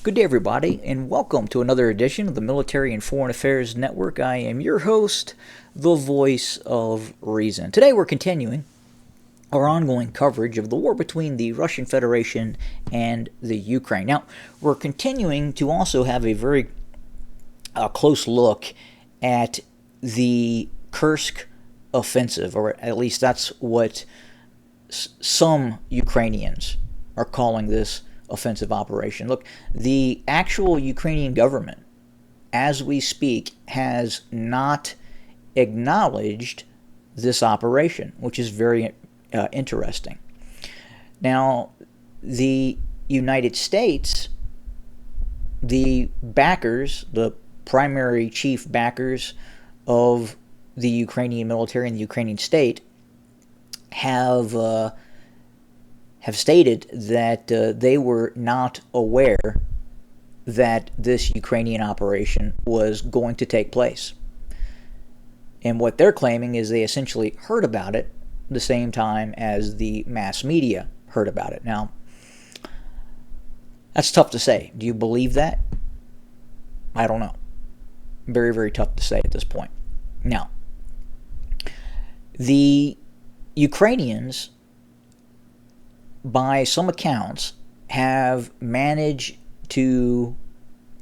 Good day, everybody, and welcome to another edition of the Military and Foreign Affairs Network. I am your host, the voice of reason. Today we're continuing our ongoing coverage of the war between the Russian Federation and the Ukraine. Now, we're continuing to also have a very close look at the Kursk offensive, or at least that's what some Ukrainians are calling this offensive operation. Look, the actual Ukrainian government, as we speak, has not acknowledged this operation, which is very interesting. Now, the United States, the backers, the primary chief backers of the Ukrainian military and the Ukrainian state, have stated that they were not aware that this Ukrainian operation was going to take place. And what they're claiming is they essentially heard about it the same time as the mass media heard about it. Now, that's tough to say. Do you believe that? I don't know. Very, very tough to say at this point. Now, the Ukrainians, by some accounts, have managed to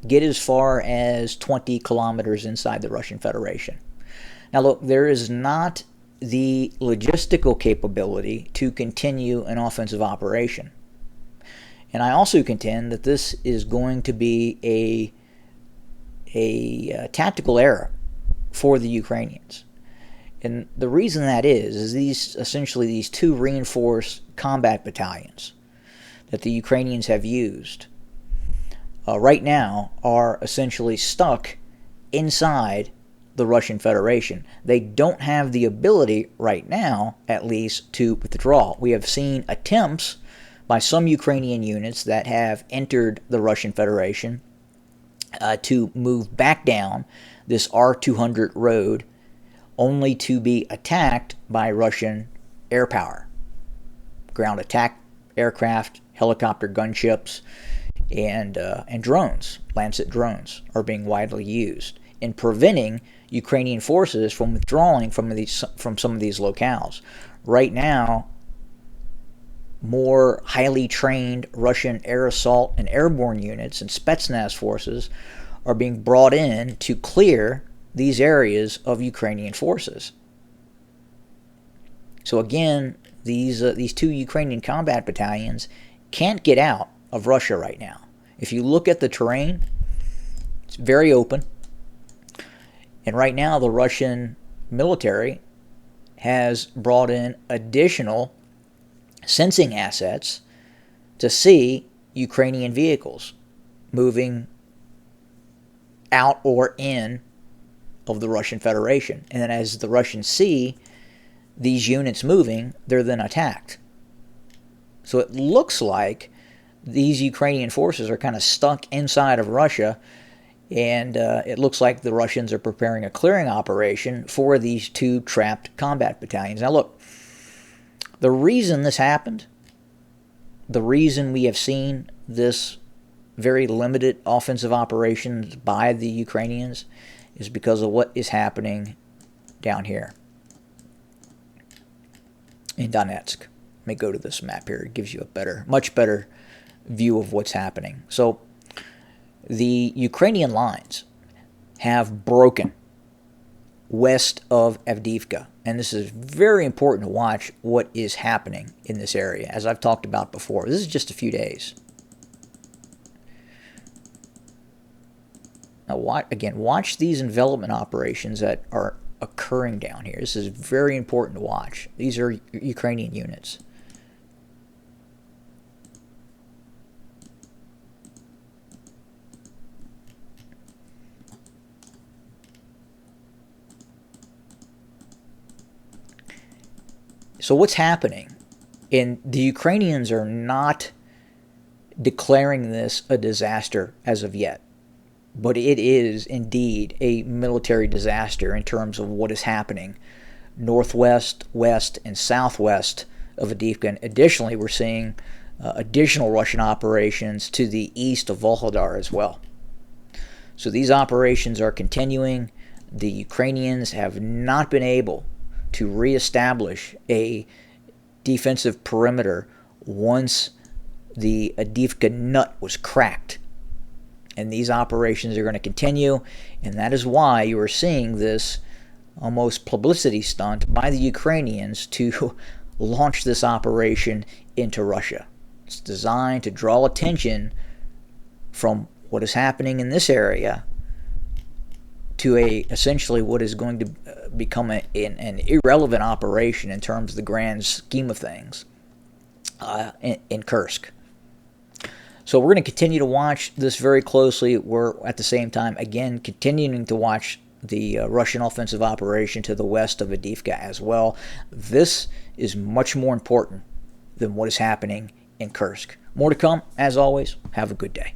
get as far as 20 kilometers inside the Russian Federation. Now, look, there is not the logistical capability to continue an offensive operation. And I also contend that this is going to be a tactical error for the Ukrainians. And the reason that is these two reinforced combat battalions that the Ukrainians have used right now are essentially stuck inside the Russian Federation. They don't have the ability right now, at least, to withdraw. We have seen attempts by some Ukrainian units that have entered the Russian Federation to move back down this R-200 road, only to be attacked by Russian air power. Ground attack aircraft, helicopter gunships, and drones, Lancet drones, are being widely used in preventing Ukrainian forces from withdrawing from some of these locales. Right now, more highly trained Russian air assault and airborne units and Spetsnaz forces are being brought in to clear these areas of Ukrainian forces. So again, these two Ukrainian combat battalions can't get out of Russia right now. If you look at the terrain, it's very open. And right now, the Russian military has brought in additional sensing assets to see Ukrainian vehicles moving out or in of the Russian Federation. And then as the Russians see these units moving, they're then attacked. So it looks like these Ukrainian forces are kind of stuck inside of Russia, and it looks like the Russians are preparing a clearing operation for these two trapped combat battalions. Now look, the reason this happened, the reason we have seen this very limited offensive operations by the Ukrainians, is because of what is happening down here in Donetsk. Let me go to this map here. It gives you a much better view of what's happening. So the Ukrainian lines have broken west of Avdiivka, and this is very important to watch what is happening in this area. As I've talked about before, this is just a few days. Now, watch these envelopment operations that are occurring down here. This is very important to watch. These are Ukrainian units. So what's happening? And the Ukrainians are not declaring this a disaster as of yet. But it is indeed a military disaster in terms of what is happening northwest, west, and southwest of Avdiivka. And additionally, we're seeing additional Russian operations to the east of Volhodar as well. So these operations are continuing. The Ukrainians have not been able to reestablish a defensive perimeter once the Avdiivka nut was cracked. And these operations are going to continue, and that is why you are seeing this almost publicity stunt by the Ukrainians to launch this operation into Russia. It's designed to draw attention from what is happening in this area to essentially what is going to become an irrelevant operation in terms of the grand scheme of things in Kursk. So we're going to continue to watch this very closely. We're at the same time, again, continuing to watch the Russian offensive operation to the west of Avdiivka as well. This is much more important than what is happening in Kursk. More to come. As always, have a good day.